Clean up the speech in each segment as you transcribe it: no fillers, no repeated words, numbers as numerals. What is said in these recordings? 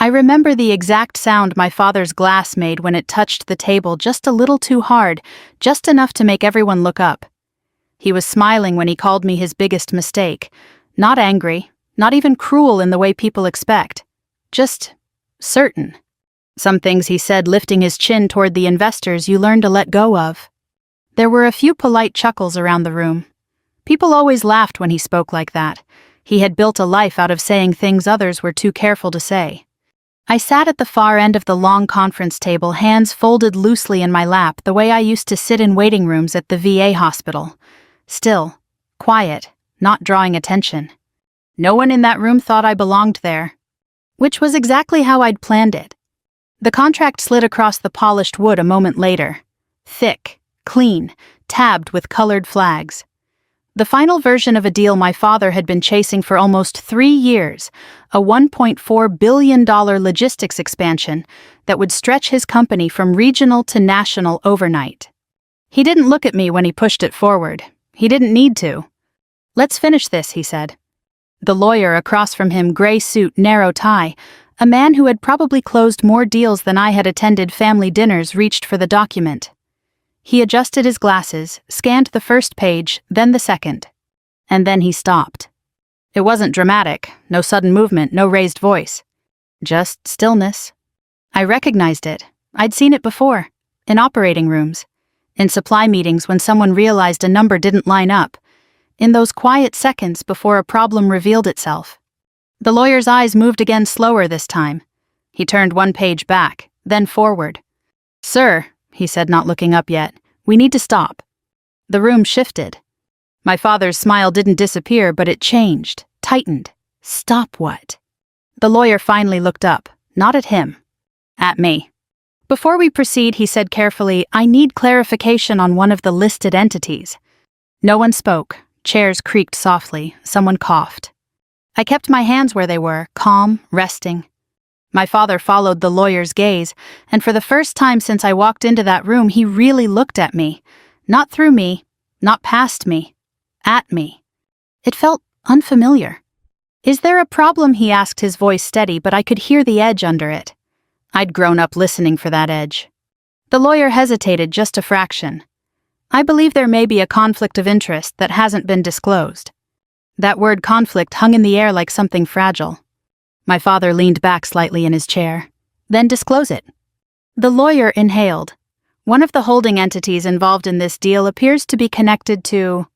I remember the exact sound my father's glass made when it touched the table, just a little too hard, just enough to make everyone look up. He was smiling when he called me his biggest mistake. Not angry, not even cruel in the way people expect. Just certain. Some things he said, lifting his chin toward the investors, you learn to let go of. There were a few polite chuckles around the room. People always laughed when he spoke like that. He had built a life out of saying things others were too careful to say. I sat at the far end of the long conference table, hands folded loosely in my lap, the way I used to sit in waiting rooms at the VA hospital. Still, quiet, not drawing attention. No one in that room thought I belonged there. Which was exactly how I'd planned it. The contract slid across the polished wood a moment later. Thick, clean, tabbed with colored flags. The final version of a deal my father had been chasing for almost 3 years, a $1.4 billion logistics expansion that would stretch his company from regional to national overnight. He didn't look at me when he pushed it forward. He didn't need to. "Let's finish this," he said. The lawyer across from him, gray suit, narrow tie, a man who had probably closed more deals than I had attended family dinners, reached for the document. He adjusted his glasses, scanned the first page, then the second. And then he stopped. It wasn't dramatic, no sudden movement, no raised voice. Just stillness. I recognized it. I'd seen it before. In operating rooms. In supply meetings when someone realized a number didn't line up. In those quiet seconds before a problem revealed itself. The lawyer's eyes moved again, slower this time. He turned one page back, then forward. "Sir," he said, not looking up yet, "we need to stop." The room shifted. My father's smile didn't disappear, but it changed, tightened. Stop what? The lawyer finally looked up, not at him. At me. "Before we proceed," he said carefully, "I need clarification on one of the listed entities." No one spoke. Chairs creaked softly. Someone coughed. I kept my hands where they were, calm, resting. My father followed the lawyer's gaze, and for the first time since I walked into that room, he really looked at me. Not through me, not past me, at me. It felt unfamiliar. "Is there a problem?" he asked, his voice steady, but I could hear the edge under it. I'd grown up listening for that edge. The lawyer hesitated just a fraction. "I believe there may be a conflict of interest that hasn't been disclosed." That word conflict hung in the air like something fragile. My father leaned back slightly in his chair. "Then disclose it." The lawyer inhaled. "One of the holding entities involved in this deal appears to be connected to..."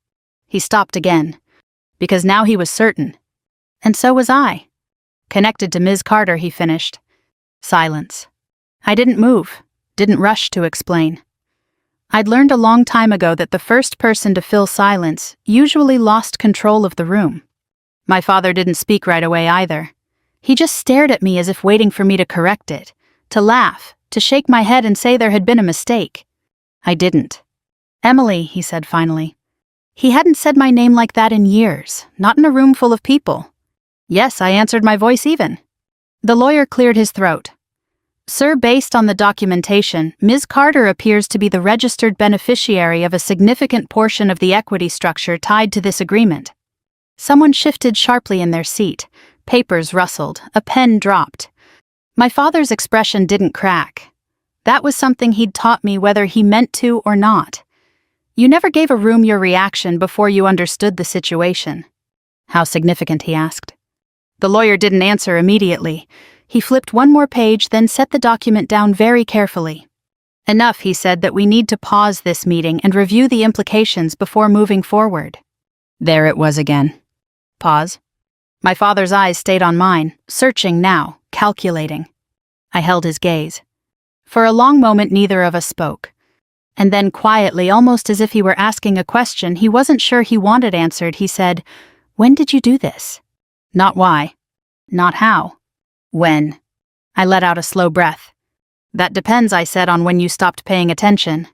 He stopped again, because now he was certain. And so was I. "Connected to Ms. Carter," he finished. Silence. I didn't move, didn't rush to explain. I'd learned a long time ago that the first person to fill silence usually lost control of the room. My father didn't speak right away either. He just stared at me as if waiting for me to correct it, to laugh, to shake my head and say there had been a mistake. I didn't. "Emily," he said finally. He hadn't said my name like that in years, not in a room full of people. Yes, I answered, my voice even. The lawyer cleared his throat. "Sir, based on the documentation, Ms. Carter appears to be the registered beneficiary of a significant portion of the equity structure tied to this agreement." Someone shifted sharply in their seat. Papers rustled. A pen dropped. My father's expression didn't crack. That was something he'd taught me whether he meant to or not. You never gave a room your reaction before you understood the situation. "How significant?" he asked. The lawyer didn't answer immediately. He flipped one more page, then set the document down very carefully. "Enough," he said, "that we need to pause this meeting and review the implications before moving forward." There it was again. Pause. My father's eyes stayed on mine, searching now, calculating. I held his gaze. For a long moment, neither of us spoke. And then quietly, almost as if he were asking a question he wasn't sure he wanted answered, he said, "When did you do this?" Not why. Not how. When. I let out a slow breath. "That depends," I said, "on when you stopped paying attention."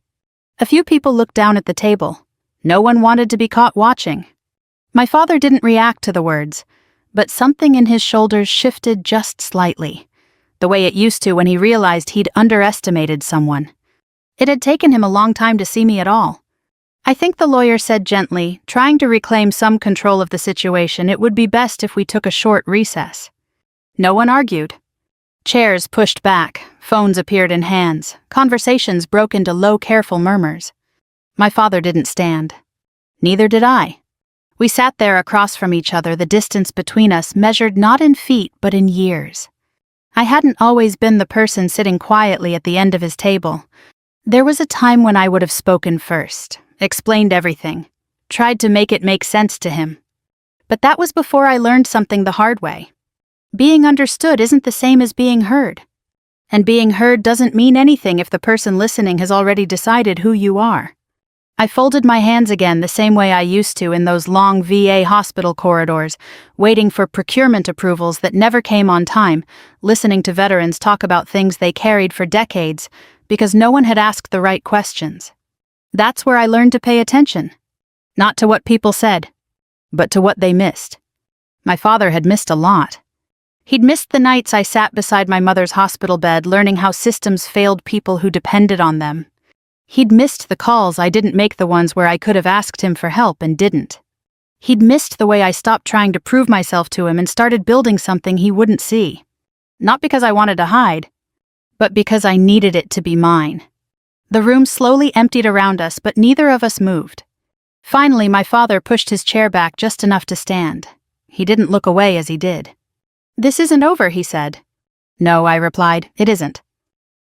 A few people looked down at the table. No one wanted to be caught watching. My father didn't react to the words, but something in his shoulders shifted just slightly, the way it used to when he realized he'd underestimated someone. It had taken him a long time to see me at all. "I think," the lawyer said gently, trying to reclaim some control of the situation, "it would be best if we took a short recess." No one argued. Chairs pushed back, phones appeared in hands, conversations broke into low, careful murmurs. My father didn't stand. Neither did I. We sat there across from each other, the distance between us measured not in feet but in years. I hadn't always been the person sitting quietly at the end of his table. There was a time when I would have spoken first, explained everything, tried to make it make sense to him. But that was before I learned something the hard way. Being understood isn't the same as being heard. And being heard doesn't mean anything if the person listening has already decided who you are. I folded my hands again the same way I used to in those long VA hospital corridors, waiting for procurement approvals that never came on time, listening to veterans talk about things they carried for decades because no one had asked the right questions. That's where I learned to pay attention. Not to what people said, but to what they missed. My father had missed a lot. He'd missed the nights I sat beside my mother's hospital bed learning how systems failed people who depended on them. He'd missed the calls I didn't make, the ones where I could have asked him for help and didn't. He'd missed the way I stopped trying to prove myself to him and started building something he wouldn't see. Not because I wanted to hide, but because I needed it to be mine. The room slowly emptied around us, but neither of us moved. Finally, my father pushed his chair back just enough to stand. He didn't look away as he did. "This isn't over," he said. "No," I replied, "it isn't."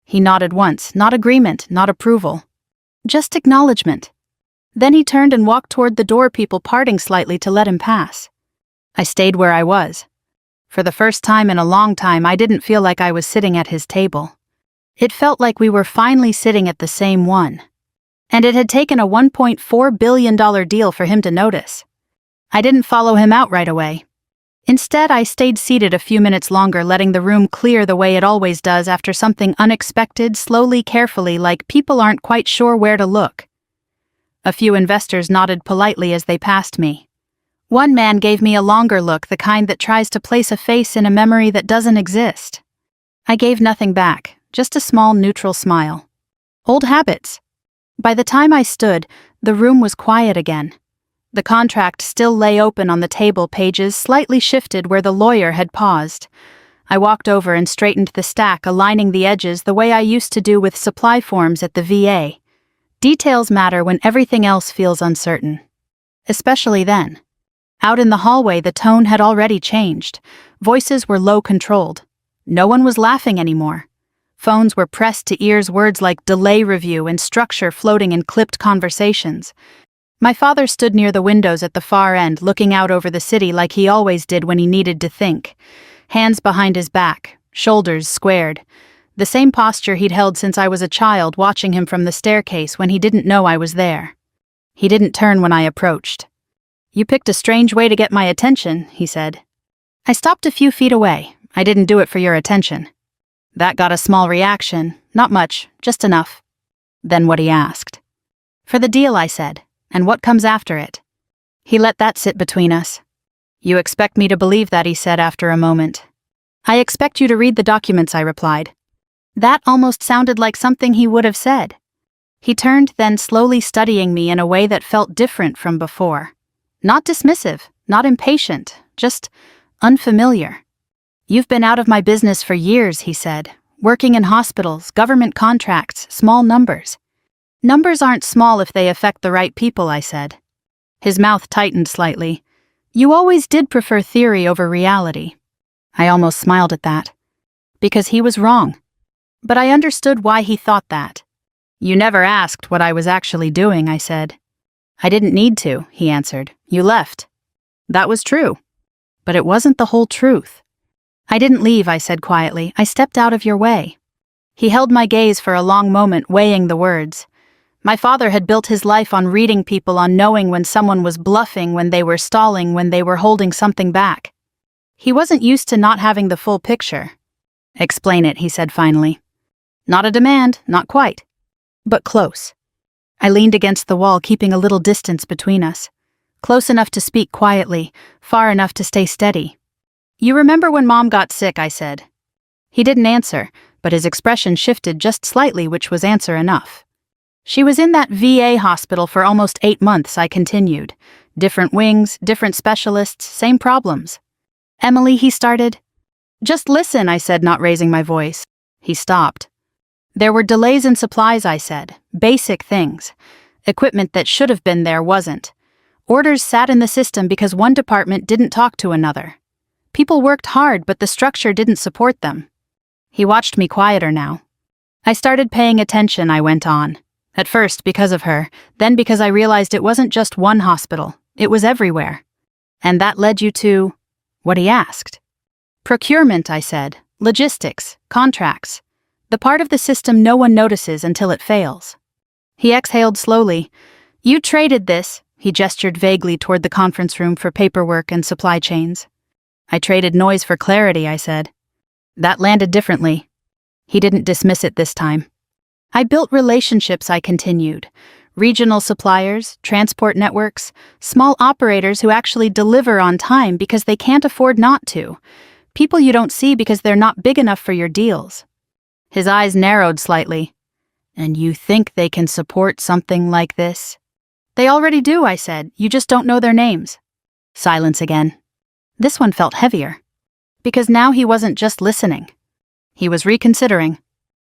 He nodded once, not agreement, not approval. Just acknowledgement. Then he turned and walked toward the door, people parting slightly to let him pass. I stayed where I was. For the first time in a long time, I didn't feel like I was sitting at his table. It felt like we were finally sitting at the same one. And it had taken a $1.4 billion deal for him to notice. I didn't follow him out right away. Instead, I stayed seated a few minutes longer, letting the room clear the way it always does after something unexpected, slowly, carefully, like people aren't quite sure where to look. A few investors nodded politely as they passed me. One man gave me a longer look, the kind that tries to place a face in a memory that doesn't exist. I gave nothing back, just a small, neutral smile. Old habits. By the time I stood, the room was quiet again. The contract still lay open on the table, pages slightly shifted where the lawyer had paused. I walked over and straightened the stack, aligning the edges the way I used to do with supply forms at the VA. Details matter when everything else feels uncertain. Especially then. Out in the hallway, the tone had already changed. Voices were low-controlled. No one was laughing anymore. Phones were pressed to ears, words like delay review and structure floating in clipped conversations. My father stood near the windows at the far end, looking out over the city like he always did when he needed to think. Hands behind his back, shoulders squared. The same posture he'd held since I was a child, watching him from the staircase when he didn't know I was there. He didn't turn when I approached. "You picked a strange way to get my attention," he said. I stopped a few feet away. "I didn't do it for your attention." That got a small reaction. Not much, just enough. Then what he asked. "For the deal," I said. "And what comes after it?" He let that sit between us. "You expect me to believe that," he said after a moment. "I expect you to read the documents," I replied. That almost sounded like something he would have said. He turned, then slowly studying me in a way that felt different from before. Not dismissive, not impatient, just unfamiliar. "You've been out of my business for years," he said, "working in hospitals, government contracts, small numbers." "Numbers aren't small if they affect the right people," I said. His mouth tightened slightly. "You always did prefer theory over reality." I almost smiled at that. Because he was wrong. But I understood why he thought that. "You never asked what I was actually doing," I said. "I didn't need to," he answered. "You left." That was true. But it wasn't the whole truth. "I didn't leave," I said quietly. "I stepped out of your way." He held my gaze for a long moment, weighing the words. My father had built his life on reading people, on knowing when someone was bluffing, when they were stalling, when they were holding something back. He wasn't used to not having the full picture. "Explain it," he said finally. "Not a demand, not quite. But close." I leaned against the wall, keeping a little distance between us. Close enough to speak quietly, far enough to stay steady. "You remember when Mom got sick?" I said. He didn't answer, but his expression shifted just slightly, which was answer enough. "She was in that VA hospital for almost 8 months," I continued. "Different wings, different specialists, same problems." "Emily," he started. Just listen, I said, not raising my voice. He stopped. There were delays in supplies, I said. Basic things. Equipment that should have been there wasn't. Orders sat in the system because one department didn't talk to another. People worked hard, but the structure didn't support them. He watched me quieter now. I started paying attention, I went on. At first because of her, then because I realized it wasn't just one hospital. It was everywhere. And that led you to what he asked. Procurement, I said. Logistics, contracts. The part of the system no one notices until it fails. He exhaled slowly. You traded this, he gestured vaguely toward the conference room for paperwork and supply chains. I traded noise for clarity, I said. That landed differently. He didn't dismiss it this time. I built relationships, I continued. Regional suppliers, transport networks, small operators who actually deliver on time because they can't afford not to. People you don't see because they're not big enough for your deals. His eyes narrowed slightly. And you think they can support something like this? They already do, I said. You just don't know their names. Silence again. This one felt heavier. Because now he wasn't just listening. He was reconsidering.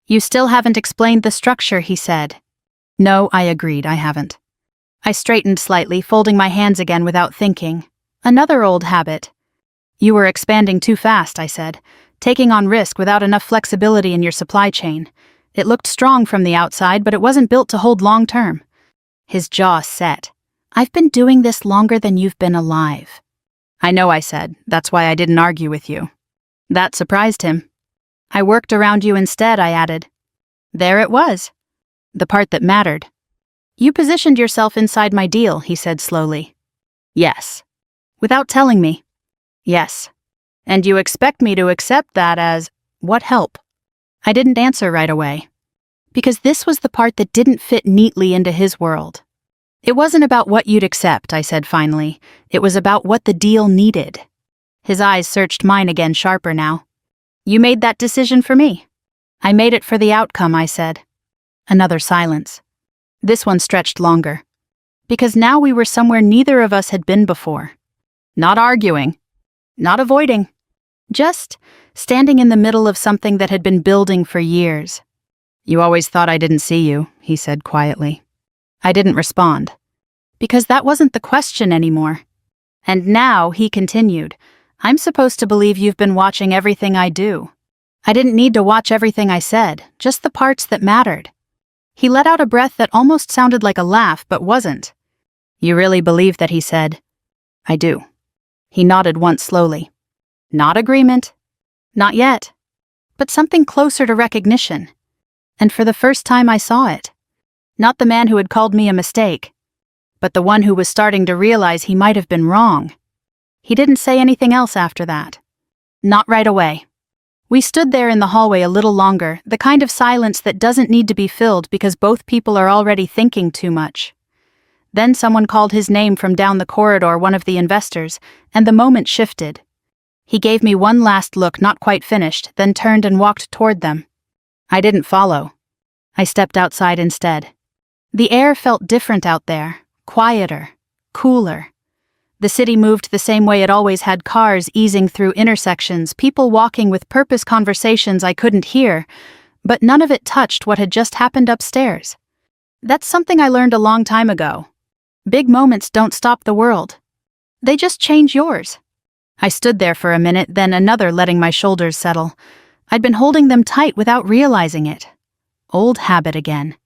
You still haven't explained the structure, he said. No, I agreed, I haven't. I straightened slightly, folding my hands again without thinking. Another old habit. You were expanding too fast, I said, taking on risk without enough flexibility in your supply chain. It looked strong from the outside, but it wasn't built to hold long term. His jaw set. I've been doing this longer than you've been alive. I know, I said. That's why I didn't argue with you. That surprised him. I worked around you instead, I added. There it was. The part that mattered. You positioned yourself inside my deal, he said slowly. Yes. Without telling me. Yes. And you expect me to accept that as, what help? I didn't answer right away. Because this was the part that didn't fit neatly into his world. It wasn't about what you'd accept, I said finally. It was about what the deal needed. His eyes searched mine again, sharper now. You made that decision for me. I made it for the outcome, I said. Another silence. This one stretched longer. Because now we were somewhere neither of us had been before. Not arguing. Not avoiding. Just standing in the middle of something that had been building for years. You always thought I didn't see you, he said quietly. I didn't respond. Because that wasn't the question anymore. And now, he continued, I'm supposed to believe you've been watching everything I do. I didn't need to watch everything I said, just the parts that mattered. He let out a breath that almost sounded like a laugh, but wasn't. You really believe that, he said. I do. He nodded once slowly. Not agreement. Not yet. But something closer to recognition. And for the first time I saw it. Not the man who had called me a mistake, but the one who was starting to realize he might have been wrong. He didn't say anything else after that. Not right away. We stood there in the hallway a little longer, the kind of silence that doesn't need to be filled because both people are already thinking too much. Then someone called his name from down the corridor, one of the investors, and the moment shifted. He gave me one last look, not quite finished, then turned and walked toward them. I didn't follow. I stepped outside instead. The air felt different out there, quieter, cooler. The city moved the same way it always had, cars easing through intersections, people walking with purpose, conversations I couldn't hear, but none of it touched what had just happened upstairs. That's something I learned a long time ago. Big moments don't stop the world. They just change yours. I stood there for a minute, then another, letting my shoulders settle. I'd been holding them tight without realizing it. Old habit again.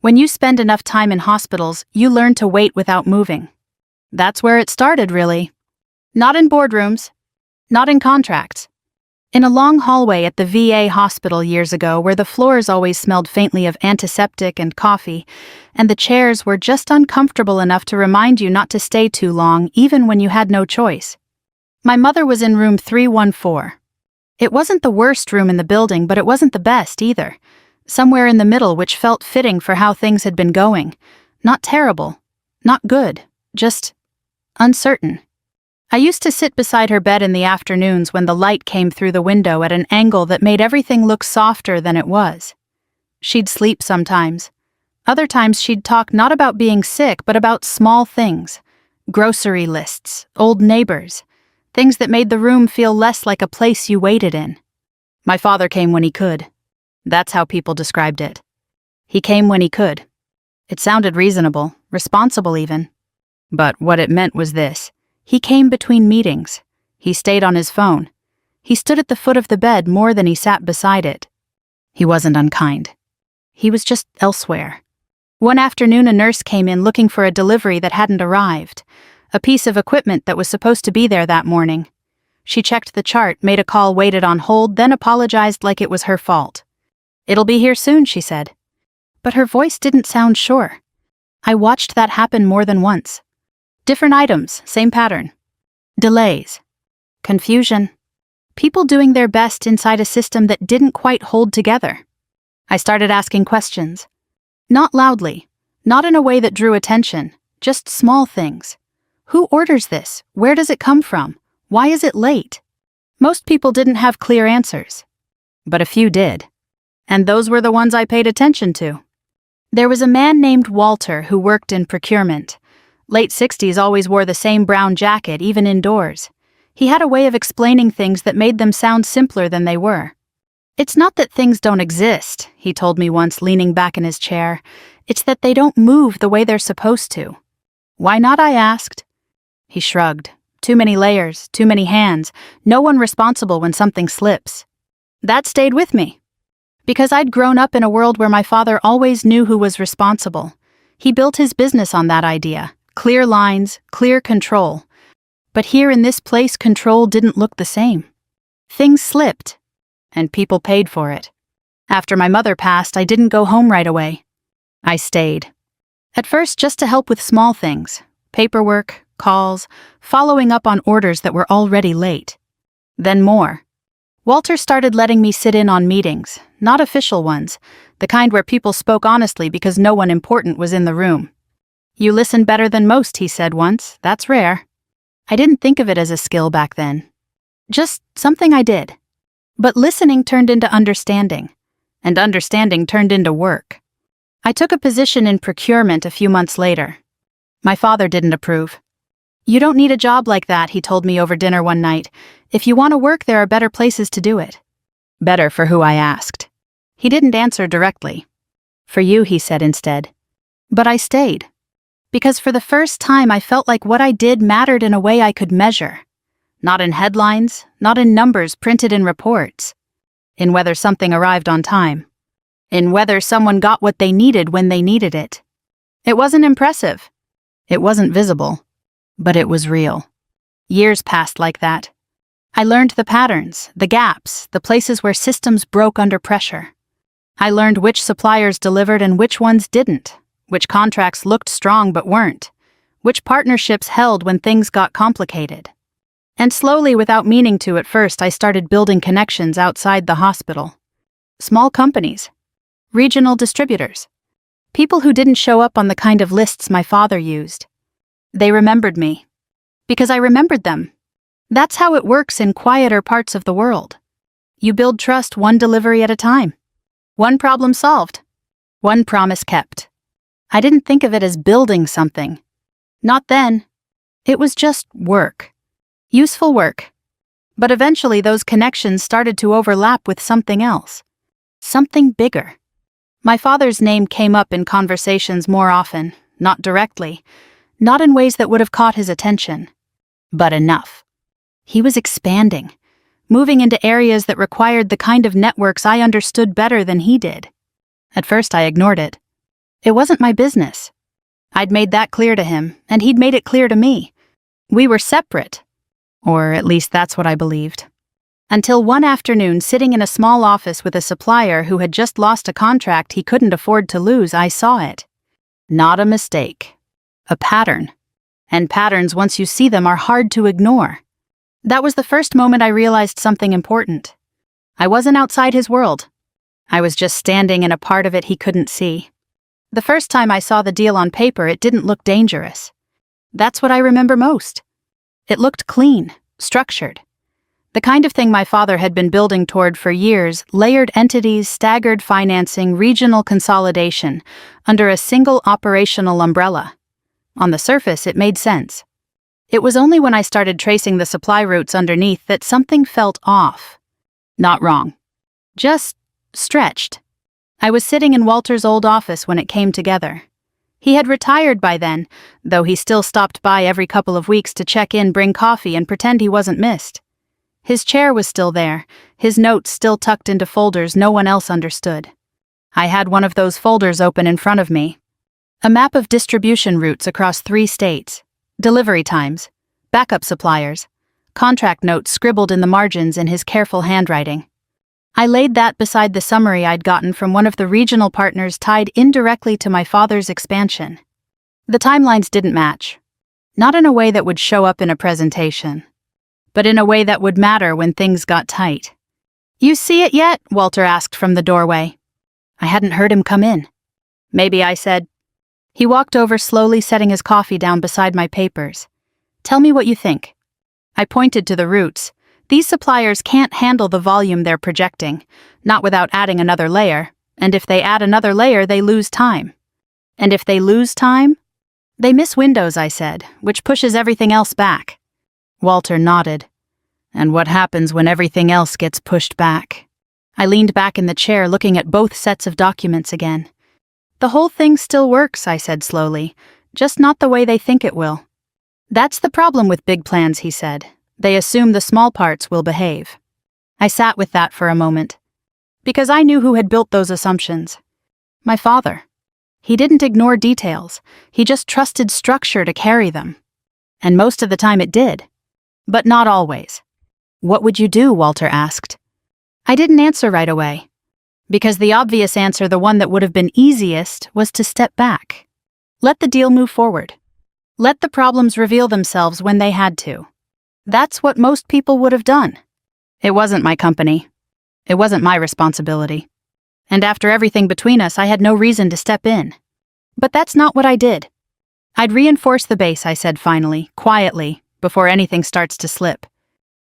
When you spend enough time in hospitals, you learn to wait without moving. That's where it started, really. Not in boardrooms. Not in contracts. In a long hallway at the VA hospital years ago, where the floors always smelled faintly of antiseptic and coffee, and the chairs were just uncomfortable enough to remind you not to stay too long, even when you had no choice. My mother was in room 314. It wasn't the worst room in the building, but it wasn't the best either. Somewhere in the middle, which felt fitting for how things had been going. Not terrible. Not good. Just uncertain. I used to sit beside her bed in the afternoons when the light came through the window at an angle that made everything look softer than it was. She'd sleep sometimes. Other times she'd talk not about being sick, but about small things. Grocery lists, old neighbors. Things that made the room feel less like a place you waited in. My father came when he could. That's how people described it. He came when he could. It sounded reasonable, responsible even. But what it meant was this. He came between meetings. He stayed on his phone. He stood at the foot of the bed more than he sat beside it. He wasn't unkind. He was just elsewhere. One afternoon a nurse came in looking for a delivery that hadn't arrived, a piece of equipment that was supposed to be there that morning. She checked the chart, made a call, waited on hold, then apologized like it was her fault. "It'll be here soon," she said. But her voice didn't sound sure. I watched that happen more than once. Different items, same pattern. Delays. Confusion. People doing their best inside a system that didn't quite hold together. I started asking questions. Not loudly, not in a way that drew attention, just small things. Who orders this? Where does it come from? Why is it late? Most people didn't have clear answers. But a few did. And those were the ones I paid attention to. There was a man named Walter who worked in procurement. Late 60s, always wore the same brown jacket, even indoors. He had a way of explaining things that made them sound simpler than they were. "It's not that things don't exist," he told me once, leaning back in his chair. "It's that they don't move the way they're supposed to." "Why not?" I asked. He shrugged. Too many layers, too many hands, no one responsible when something slips. That stayed with me. Because I'd grown up in a world where my father always knew who was responsible. He built his business on that idea. Clear lines, clear control. But here in this place, control didn't look the same. Things slipped, and people paid for it. After my mother passed, I didn't go home right away. I stayed. At first, just to help with small things. Paperwork, calls, following up on orders that were already late. Then more. Walter started letting me sit in on meetings, not official ones, the kind where people spoke honestly because no one important was in the room. "You listen better than most," he said once. "That's rare." I didn't think of it as a skill back then. Just something I did. But listening turned into understanding, and understanding turned into work. I took a position in procurement a few months later. My father didn't approve. "You don't need a job like that," he told me over dinner one night. "If you want to work, there are better places to do it." Better for who, I asked. He didn't answer directly. "For you," he said instead. But I stayed. Because for the first time I felt like what I did mattered in a way I could measure. Not in headlines, not in numbers printed in reports. In whether something arrived on time. In whether someone got what they needed when they needed it. It wasn't impressive. It wasn't visible. But it was real. Years passed like that. I learned the patterns, the gaps, the places where systems broke under pressure. I learned which suppliers delivered and which ones didn't, which contracts looked strong but weren't, which partnerships held when things got complicated. And slowly, without meaning to at first, I started building connections outside the hospital. Small companies, regional distributors, people who didn't show up on the kind of lists my father used. They remembered me. Because I remembered them. That's how it works in quieter parts of the world. You build trust one delivery at a time. One problem solved. One promise kept. I didn't think of it as building something. Not then. It was just work. Useful work. But eventually those connections started to overlap with something else. Something bigger. My father's name came up in conversations more often, not directly. Not in ways that would have caught his attention. But enough. He was expanding, moving into areas that required the kind of networks I understood better than he did. At first I ignored it. It wasn't my business. I'd made that clear to him, and he'd made it clear to me. We were separate. Or at least that's what I believed. Until one afternoon, sitting in a small office with a supplier who had just lost a contract he couldn't afford to lose, I saw it. Not a mistake. A pattern. And patterns, once you see them, are hard to ignore. That was the first moment I realized something important. I wasn't outside his world. I was just standing in a part of it he couldn't see. The first time I saw the deal on paper, it didn't look dangerous. That's what I remember most. It looked clean, structured. The kind of thing my father had been building toward for years, layered entities, staggered financing, regional consolidation, under a single operational umbrella. On the surface, it made sense. It was only when I started tracing the supply routes underneath that something felt off. Not wrong. Just stretched. I was sitting in Walter's old office when it came together. He had retired by then, though he still stopped by every couple of weeks to check in, bring coffee, and pretend he wasn't missed. His chair was still there, his notes still tucked into folders no one else understood. I had one of those folders open in front of me. A map of distribution routes across 3 states, delivery times, backup suppliers, contract notes scribbled in the margins in his careful handwriting. I laid that beside the summary I'd gotten from one of the regional partners tied indirectly to my father's expansion. The timelines didn't match. Not in a way that would show up in a presentation, but in a way that would matter when things got tight. "You see it yet?" Walter asked from the doorway. I hadn't heard him come in. "Maybe," I said. He walked over slowly, setting his coffee down beside my papers. "Tell me what you think." I pointed to the routes. These suppliers can't handle the volume they're projecting, not without adding another layer, and if they add another layer, they lose time. And if they lose time, they miss windows, I said, which pushes everything else back. Walter nodded. "And what happens when everything else gets pushed back?" I leaned back in the chair, looking at both sets of documents again. "The whole thing still works," I said slowly, "just not the way they think it will." "That's the problem with big plans," he said. "They assume the small parts will behave." I sat with that for a moment, because I knew who had built those assumptions. My father. He didn't ignore details, he just trusted structure to carry them. And most of the time it did. But not always. "What would you do?" Walter asked. I didn't answer right away, because the obvious answer, the one that would have been easiest, was to step back. Let the deal move forward. Let the problems reveal themselves when they had to. That's what most people would have done. It wasn't my company. It wasn't my responsibility. And after everything between us, I had no reason to step in. But that's not what I did. "I'd reinforce the base," I said finally, quietly, before anything starts to slip.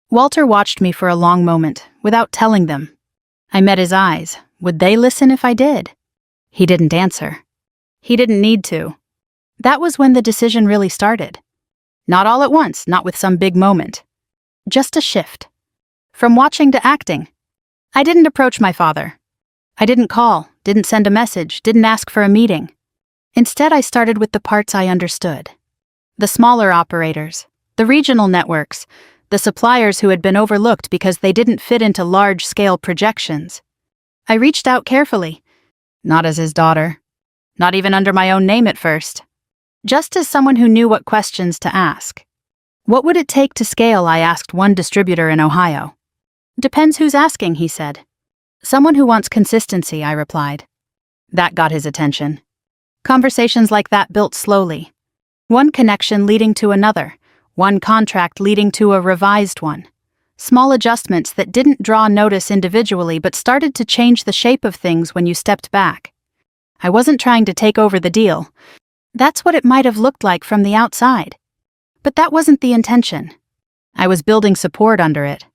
Walter watched me for a long moment, without telling them. I met his eyes. Would they listen if I did? He didn't answer. He didn't need to. That was when the decision really started. Not all at once, not with some big moment. Just a shift. From watching to acting. I didn't approach my father. I didn't call, didn't send a message, didn't ask for a meeting. Instead, I started with the parts I understood. The smaller operators, the regional networks, the suppliers who had been overlooked because they didn't fit into large-scale projections. I reached out carefully, not as his daughter, not even under my own name at first. Just as someone who knew what questions to ask. "What would it take to scale?" I asked one distributor in Ohio. "Depends who's asking," he said. "Someone who wants consistency," I replied. That got his attention. Conversations like that built slowly. One connection leading to another, one contract leading to a revised one. Small adjustments that didn't draw notice individually but started to change the shape of things when you stepped back. I wasn't trying to take over the deal. That's what it might have looked like from the outside. But that wasn't the intention. I was building support under it.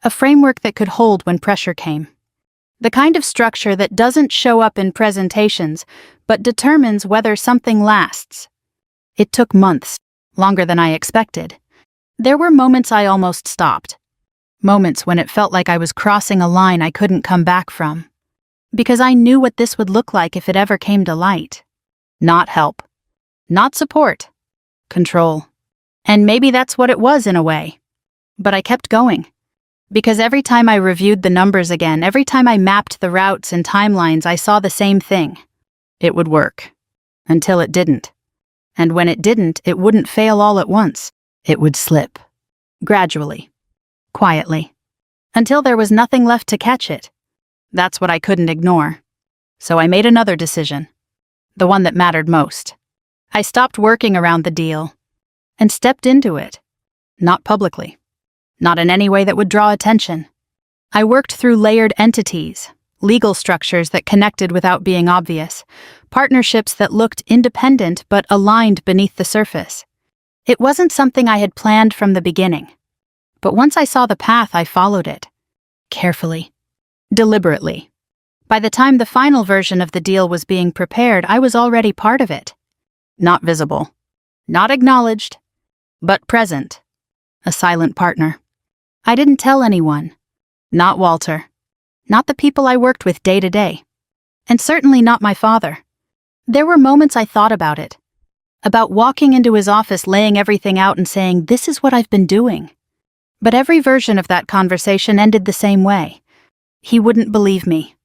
A framework that could hold when pressure came. The kind of structure that doesn't show up in presentations, but determines whether something lasts. It took months, longer than I expected. There were moments I almost stopped. Moments when it felt like I was crossing a line I couldn't come back from. Because I knew what this would look like if it ever came to light. Not help. Not support. Control. And maybe that's what it was in a way. But I kept going. Because every time I reviewed the numbers again, every time I mapped the routes and timelines, I saw the same thing. It would work. Until it didn't. And when it didn't, it wouldn't fail all at once. It would slip. Gradually. Quietly. Until there was nothing left to catch it. That's what I couldn't ignore. So I made another decision. The one that mattered most. I stopped working around the deal. And stepped into it. Not publicly. Not in any way that would draw attention. I worked through layered entities, legal structures that connected without being obvious, partnerships that looked independent but aligned beneath the surface. It wasn't something I had planned from the beginning. But once I saw the path, I followed it. Carefully. Deliberately. By the time the final version of the deal was being prepared, I was already part of it. Not visible. Not acknowledged. but present. A silent partner. I didn't tell anyone. Not Walter. Not the people I worked with day to day. And certainly not my father. There were moments I thought about it. About walking into his office, laying everything out and saying, "This is what I've been doing." But every version of that conversation ended the same way. He wouldn't believe me.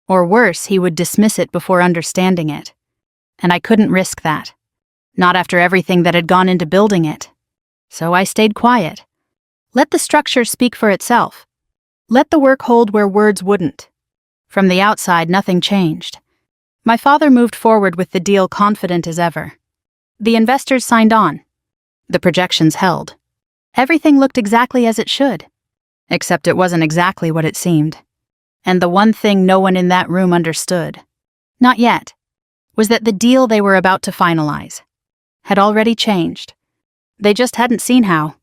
Or worse, he would dismiss it before understanding it. And I couldn't risk that. Not after everything that had gone into building it. So I stayed quiet. Let the structure speak for itself. Let the work hold where words wouldn't. From the outside, nothing changed. My father moved forward with the deal confident as ever. The investors signed on. The projections held. Everything looked exactly as it should. Except it wasn't exactly what it seemed. And the one thing no one in that room understood, not yet, was that the deal they were about to finalize had already changed. They just hadn't seen how.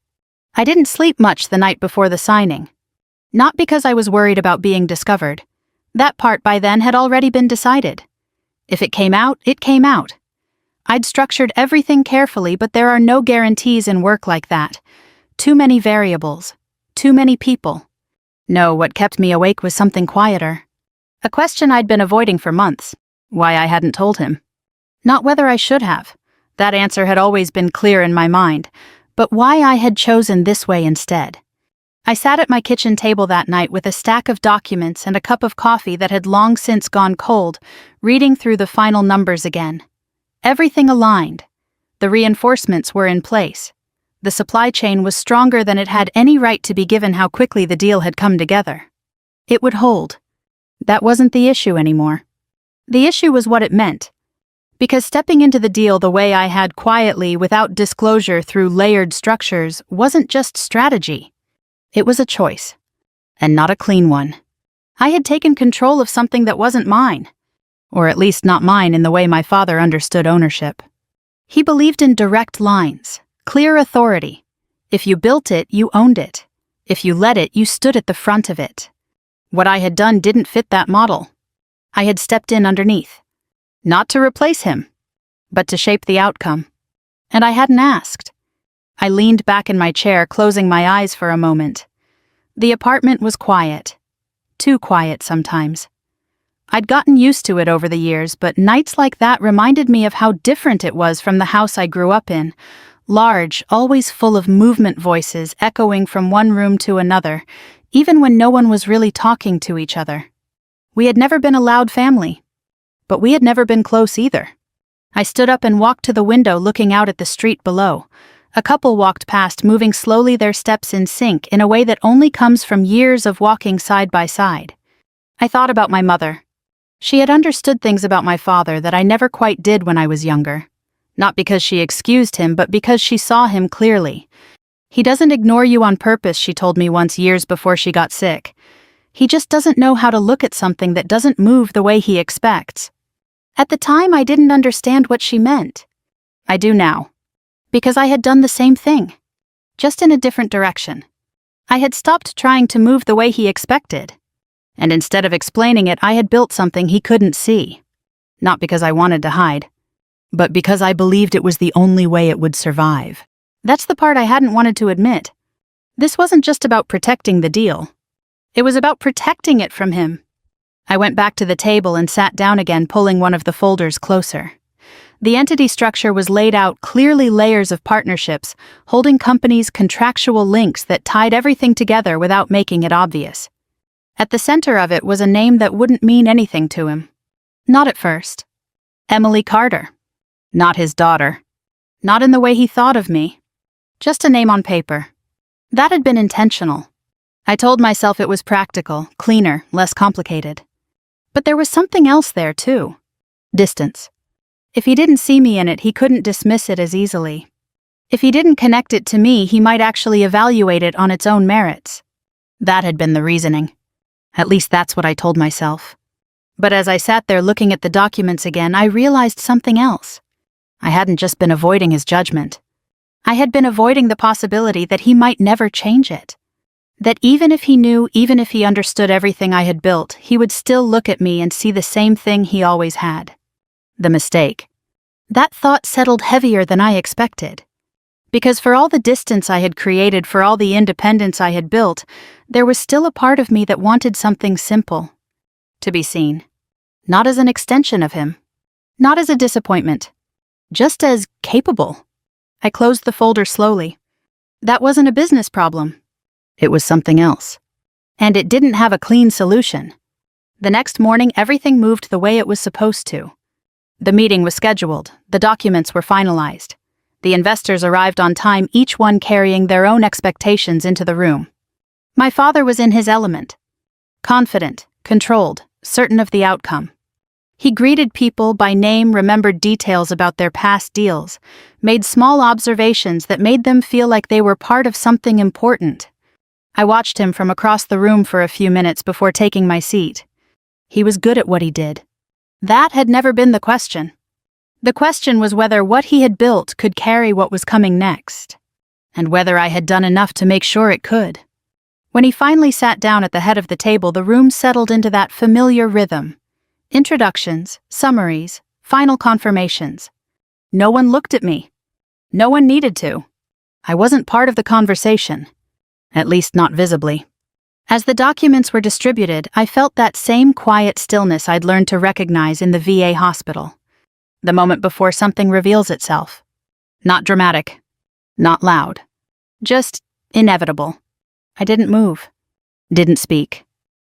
I didn't sleep much the night before the signing. Not because I was worried about being discovered. That part by then had already been decided. If it came out, it came out. I'd structured everything carefully, but there are no guarantees in work like that. Too many variables. Too many people. No, what kept me awake was something quieter. A question I'd been avoiding for months. Why I hadn't told him. Not whether I should have. That answer had always been clear in my mind. But why I had chosen this way instead. I sat at my kitchen table that night with a stack of documents and a cup of coffee that had long since gone cold, reading through the final numbers again. Everything aligned. The reinforcements were in place. The supply chain was stronger than it had any right to be given how quickly the deal had come together. It would hold. That wasn't the issue anymore. The issue was what it meant. Because stepping into the deal the way I had quietly, without disclosure through layered structures, wasn't just strategy. It was a choice. And not a clean one. I had taken control of something that wasn't mine. Or at least not mine in the way my father understood ownership. He believed in direct lines, clear authority. If you built it, you owned it. If you led it, you stood at the front of it. What I had done didn't fit that model. I had stepped in underneath. Not to replace him, but to shape the outcome. And I hadn't asked. I leaned back in my chair, closing my eyes for a moment. The apartment was quiet. Too quiet sometimes. I'd gotten used to it over the years, but nights like that reminded me of how different it was from the house I grew up in. Large, always full of movement voices echoing from one room to another, even when no one was really talking to each other. We had never been a loud family. But we had never been close either. I stood up and walked to the window, looking out at the street below. A couple walked past, moving slowly, their steps in sync in a way that only comes from years of walking side by side. I thought about my mother. She had understood things about my father that I never quite did when I was younger. Not because she excused him, but because she saw him clearly. He doesn't ignore you on purpose, she told me once, years before she got sick. He just doesn't know how to look at something that doesn't move the way he expects. At the time, I didn't understand what she meant. I do now. Because I had done the same thing. Just in a different direction. I had stopped trying to move the way he expected. And instead of explaining it, I had built something he couldn't see. Not because I wanted to hide, but because I believed it was the only way it would survive. That's the part I hadn't wanted to admit. This wasn't just about protecting the deal. It was about protecting it from him. I went back to the table and sat down again, pulling one of the folders closer. The entity structure was laid out, clearly layers of partnerships, holding companies' contractual links that tied everything together without making it obvious. At the center of it was a name that wouldn't mean anything to him. Not at first. Emily Carter. Not his daughter. Not in the way he thought of me. Just a name on paper. That had been intentional. I told myself it was practical, cleaner, less complicated. But there was something else there, too. Distance. If he didn't see me in it, he couldn't dismiss it as easily. If he didn't connect it to me, he might actually evaluate it on its own merits. That had been the reasoning. At least that's what I told myself. But as I sat there looking at the documents again, I realized something else. I hadn't just been avoiding his judgment. I had been avoiding the possibility that he might never change it. That even if he knew, even if he understood everything I had built, he would still look at me and see the same thing he always had. The mistake. That thought settled heavier than I expected. Because for all the distance I had created, for all the independence I had built, there was still a part of me that wanted something simple. To be seen. Not as an extension of him. Not as a disappointment. Just as capable. I closed the folder slowly. That wasn't a business problem. It was something else. And it didn't have a clean solution. The next morning, everything moved the way it was supposed to. The meeting was scheduled. The documents were finalized. The investors arrived on time, each one carrying their own expectations into the room. My father was in his element. Confident, controlled, certain of the outcome. He greeted people by name, remembered details about their past deals, made small observations that made them feel like they were part of something important. I watched him from across the room for a few minutes before taking my seat. He was good at what he did. That had never been the question. The question was whether what he had built could carry what was coming next, and whether I had done enough to make sure it could. When he finally sat down at the head of the table, the room settled into that familiar rhythm. Introductions, summaries, final confirmations. No one looked at me. No one needed to. I wasn't part of the conversation. At least not visibly. As the documents were distributed, I felt that same quiet stillness I'd learned to recognize in the VA hospital. The moment before something reveals itself. Not dramatic. Not loud. Just inevitable. I didn't move. Didn't speak.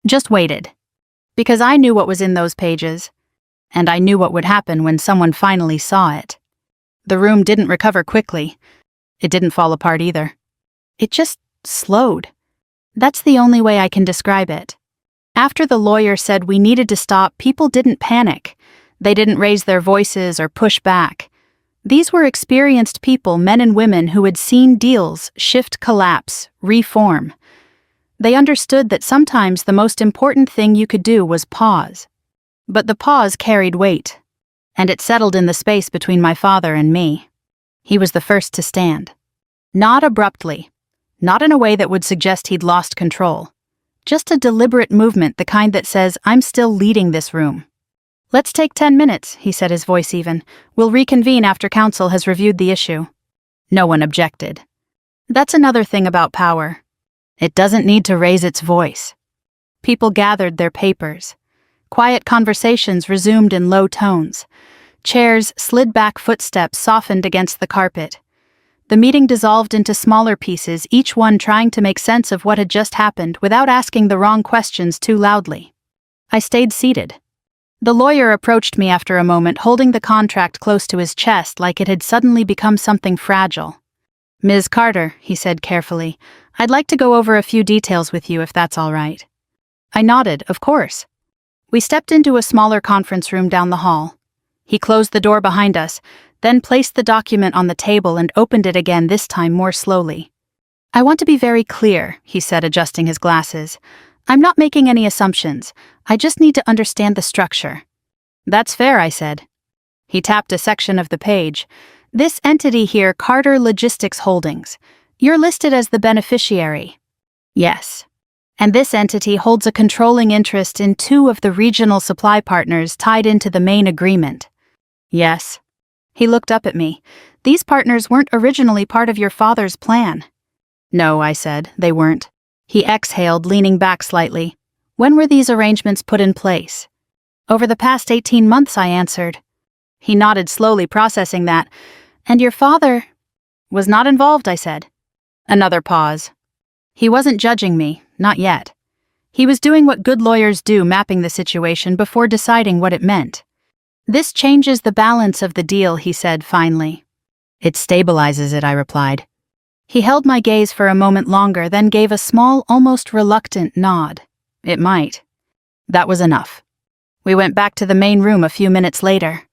Just waited. Because I knew what was in those pages, and I knew what would happen when someone finally saw it. The room didn't recover quickly. It didn't fall apart either. It just slowed. That's the only way I can describe it. After the lawyer said we needed to stop, people didn't panic. They didn't raise their voices or push back. These were experienced people, men and women who had seen deals shift, collapse, reform. They understood that sometimes the most important thing you could do was pause. But the pause carried weight, and it settled in the space between my father and me. He was the first to stand. Not abruptly, not in a way that would suggest he'd lost control. Just a deliberate movement, the kind that says, I'm still leading this room. Let's take 10 minutes, he said, his voice even. We'll reconvene after counsel has reviewed the issue. No one objected. That's another thing about power. It doesn't need to raise its voice. People gathered their papers. Quiet conversations resumed in low tones. Chairs slid back, footsteps softened against the carpet. The meeting dissolved into smaller pieces, each one trying to make sense of what had just happened without asking the wrong questions too loudly. I stayed seated. The lawyer approached me after a moment, holding the contract close to his chest like it had suddenly become something fragile. Ms. Carter, he said carefully, I'd like to go over a few details with you if that's all right. I nodded, of course. We stepped into a smaller conference room down the hall. He closed the door behind us, then placed the document on the table and opened it again, this time more slowly. I want to be very clear, he said, adjusting his glasses. I'm not making any assumptions. I just need to understand the structure. That's fair, I said. He tapped a section of the page. This entity here, Carter Logistics Holdings. You're listed as the beneficiary. Yes. And this entity holds a controlling interest in 2 of the regional supply partners tied into the main agreement. Yes. He looked up at me. These partners weren't originally part of your father's plan. No, I said, they weren't. He exhaled, leaning back slightly. When were these arrangements put in place? Over the past 18 months, I answered. He nodded slowly, processing that. And your father was not involved, I said. Another pause. He wasn't judging me, not yet. He was doing what good lawyers do, mapping the situation before deciding what it meant. This changes the balance of the deal, he said finally. It stabilizes it, I replied. He held my gaze for a moment longer, then gave a small, almost reluctant nod. It might. That was enough. We went back to the main room a few minutes later.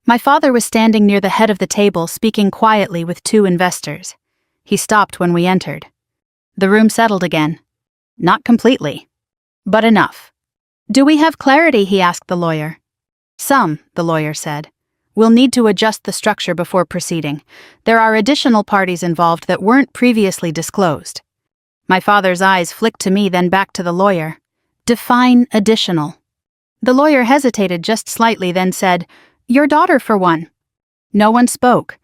My father was standing near the head of the table, speaking quietly with 2 investors. He stopped when we entered. The room settled again. Not completely, but enough. Do we have clarity? He asked the lawyer. Some, the lawyer said. We'll need to adjust the structure before proceeding. There are additional parties involved that weren't previously disclosed. My father's eyes flicked to me, then back to the lawyer. Define additional. The lawyer hesitated just slightly, then said, Your daughter, for one. No one spoke.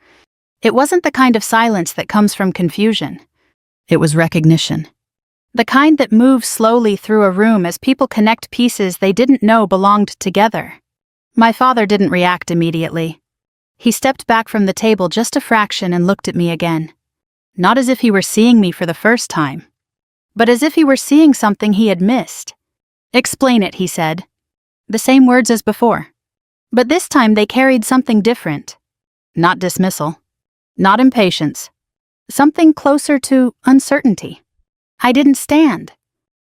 It wasn't the kind of silence that comes from confusion. It was recognition. The kind that moves slowly through a room as people connect pieces they didn't know belonged together. My father didn't react immediately. He stepped back from the table just a fraction and looked at me again. Not as if he were seeing me for the first time, but as if he were seeing something he had missed. "Explain it," he said. The same words as before. But this time they carried something different. Not dismissal. Not impatience. Something closer to uncertainty. I didn't stand.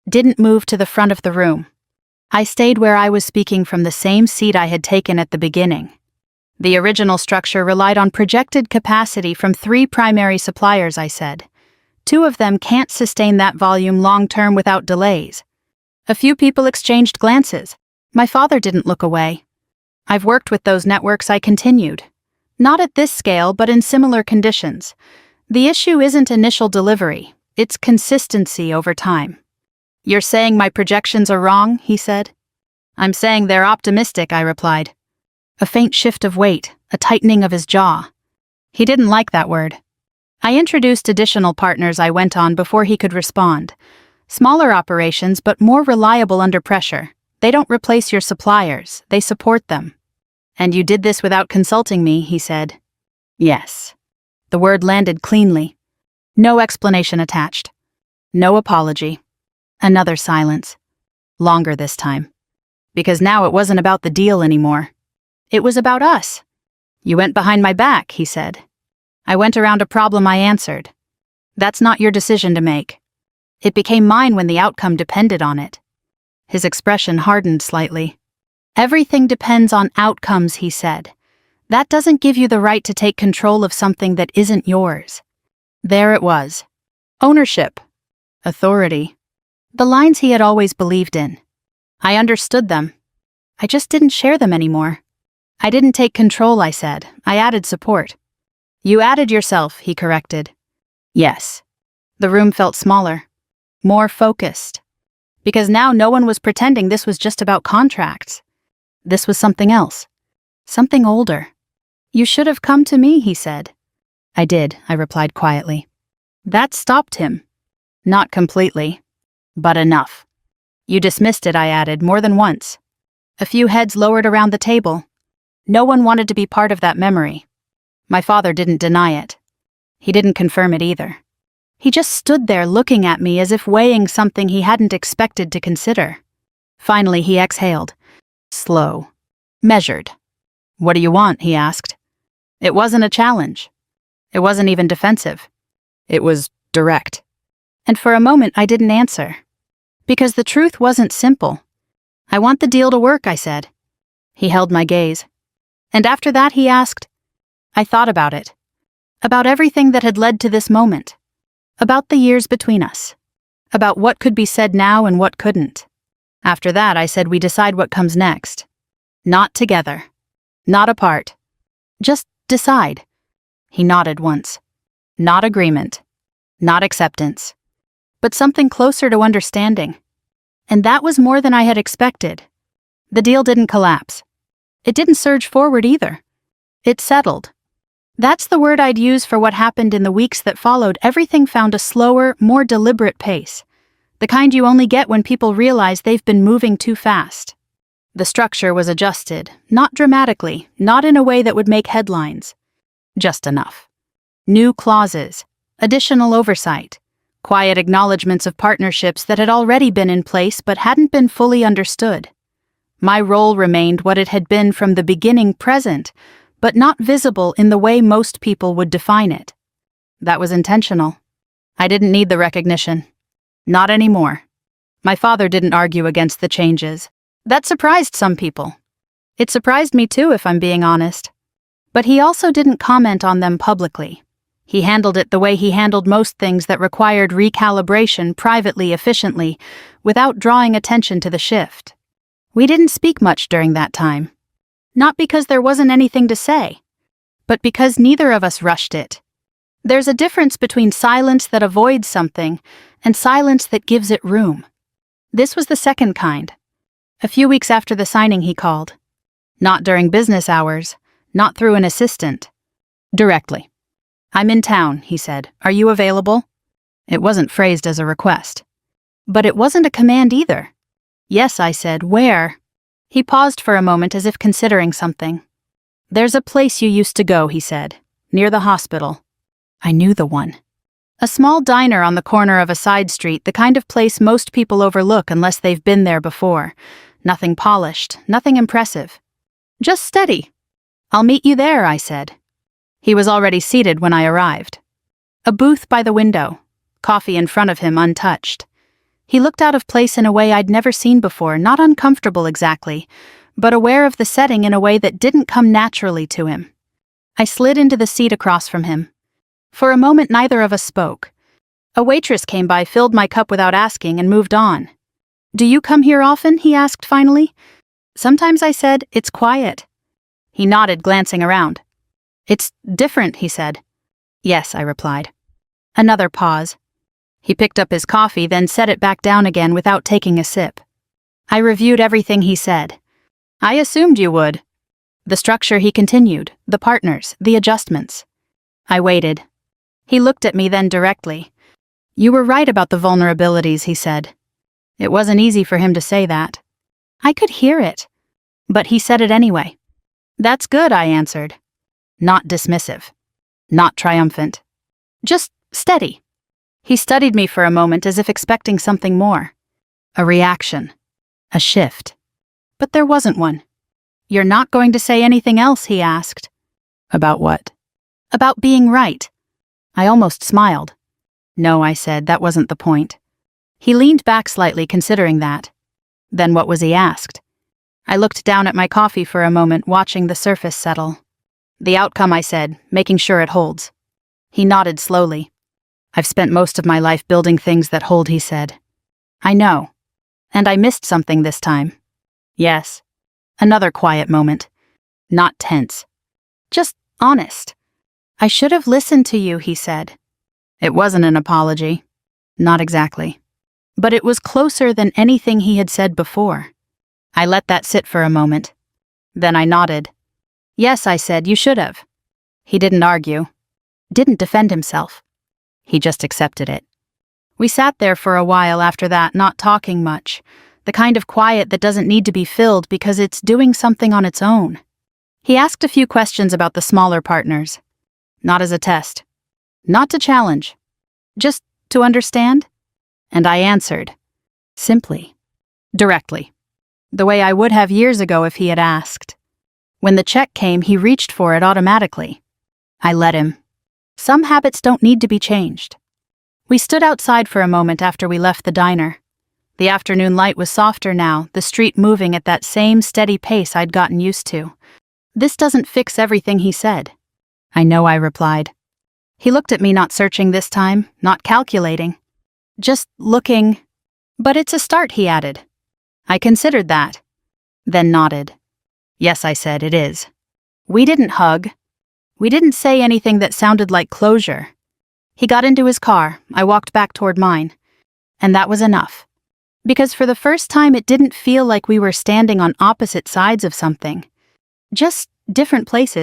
Didn't move to the front of the room. I stayed where I was speaking from the same seat I had taken at the beginning. The original structure relied on projected capacity from 3 primary suppliers, I said. 2 of them can't sustain that volume long-term without delays. A few people exchanged glances. My father didn't look away. "I've worked with those networks," I continued. "Not at this scale, but in similar conditions. The issue isn't initial delivery, it's consistency over time." "You're saying my projections are wrong?" he said. "I'm saying they're optimistic," I replied. A faint shift of weight, a tightening of his jaw. He didn't like that word. I introduced additional partners I went on before he could respond. Smaller operations, but more reliable under pressure. They don't replace your suppliers, they support them. "And you did this without consulting me," he said. "Yes." The word landed cleanly. No explanation attached. No apology. Another silence. Longer this time. Because now it wasn't about the deal anymore. It was about us. "You went behind my back," he said. "I went around a problem," I answered. "That's not your decision to make. It became mine when the outcome depended on it." His expression hardened slightly. "Everything depends on outcomes," he said. "That doesn't give you the right to take control of something that isn't yours." There it was. Ownership. Authority. The lines he had always believed in. I understood them. I just didn't share them anymore. "I didn't take control," I said. "I added support." "You added yourself," he corrected. "Yes." The room felt smaller. More focused. Because now no one was pretending this was just about contracts. This was something else. Something older. "You should have come to me," he said. "I did," I replied quietly. That stopped him. Not completely. But enough. "You dismissed it," I added, more than once. A few heads lowered around the table. No one wanted to be part of that memory. My father didn't deny it. He didn't confirm it either. He just stood there looking at me as if weighing something he hadn't expected to consider. Finally, he exhaled. Slow. Measured. "What do you want?" he asked. It wasn't a challenge. It wasn't even defensive. It was direct. And for a moment, I didn't answer. Because the truth wasn't simple. "I want the deal to work," I said. He held my gaze. And after that, he asked. I thought about it. About everything that had led to this moment. About the years between us. About what could be said now and what couldn't. After that, I said we decide what comes next. Not together. Not apart. Just decide. He nodded once. Not agreement. Not acceptance. But something closer to understanding. And that was more than I had expected. The deal didn't collapse. It didn't surge forward either. It settled. That's the word I'd use for what happened in the weeks that followed. Everything found a slower, more deliberate pace. The kind you only get when people realize they've been moving too fast. The structure was adjusted, not dramatically, not in a way that would make headlines. Just enough. New clauses, additional oversight, quiet acknowledgments of partnerships that had already been in place but hadn't been fully understood. My role remained what it had been from the beginning, present, but not visible in the way most people would define it. That was intentional. I didn't need the recognition. Not anymore. My father didn't argue against the changes. That surprised some people. It surprised me too, if I'm being honest. But he also didn't comment on them publicly. He handled it the way he handled most things that required recalibration privately, efficiently, without drawing attention to the shift. We didn't speak much during that time. Not because there wasn't anything to say, but because neither of us rushed it. There's a difference between silence that avoids something and silence that gives it room. This was the second kind. A few weeks after the signing, he called. Not during business hours, not through an assistant. Directly. I'm in town, he said. Are you available? It wasn't phrased as a request. But it wasn't a command either. Yes, I said. Where? He paused for a moment as if considering something. There's a place you used to go, he said. Near the hospital. I knew the one. A small diner on the corner of a side street, the kind of place most people overlook unless they've been there before. Nothing polished, nothing impressive. Just steady. I'll meet you there, I said. He was already seated when I arrived. A booth by the window, coffee in front of him untouched. He looked out of place in a way I'd never seen before, not uncomfortable exactly, but aware of the setting in a way that didn't come naturally to him. I slid into the seat across from him. For a moment neither of us spoke. A waitress came by, filled my cup without asking, and moved on. Do you come here often? He asked finally. Sometimes, I said. It's quiet. He nodded, glancing around. It's different, he said. Yes, I replied. Another pause. He picked up his coffee, then set it back down again without taking a sip. I reviewed everything he said. I assumed you would. The structure, he continued, the partners, the adjustments. I waited. He looked at me then directly. You were right about the vulnerabilities, he said. It wasn't easy for him to say that. I could hear it. But he said it anyway. That's good, I answered. Not dismissive. Not triumphant. Just steady. He studied me for a moment as if expecting something more. A reaction. A shift. But there wasn't one. You're not going to say anything else, he asked. About what? About being right. I almost smiled. No, I said, that wasn't the point. He leaned back slightly, considering that. Then what was he asked? I looked down at my coffee for a moment, watching the surface settle. The outcome, I said, making sure it holds. He nodded slowly. I've spent most of my life building things that hold, he said. I know. And I missed something this time. Yes. Another quiet moment. Not tense. Just honest. I should have listened to you, he said. It wasn't an apology. Not exactly. But it was closer than anything he had said before. I let that sit for a moment. Then I nodded. Yes, I said, you should have. He didn't argue. Didn't defend himself. He just accepted it. We sat there for a while after that, not talking much. The kind of quiet that doesn't need to be filled because it's doing something on its own. He asked a few questions about the smaller partners. Not as a test. Not to challenge. Just to understand. And I answered. Simply. Directly. The way I would have years ago if he had asked. When the check came, he reached for it automatically. I let him. Some habits don't need to be changed. We stood outside for a moment after we left the diner. The afternoon light was softer now, the street moving at that same steady pace I'd gotten used to. This doesn't fix everything, he said. I know, I replied. He looked at me, not searching this time, not calculating. Just looking. But it's a start, he added. I considered that. Then nodded. Yes, I said, it is. We didn't hug. We didn't say anything that sounded like closure. He got into his car, I walked back toward mine. And that was enough. Because for the first time it didn't feel like we were standing on opposite sides of something. Just different places.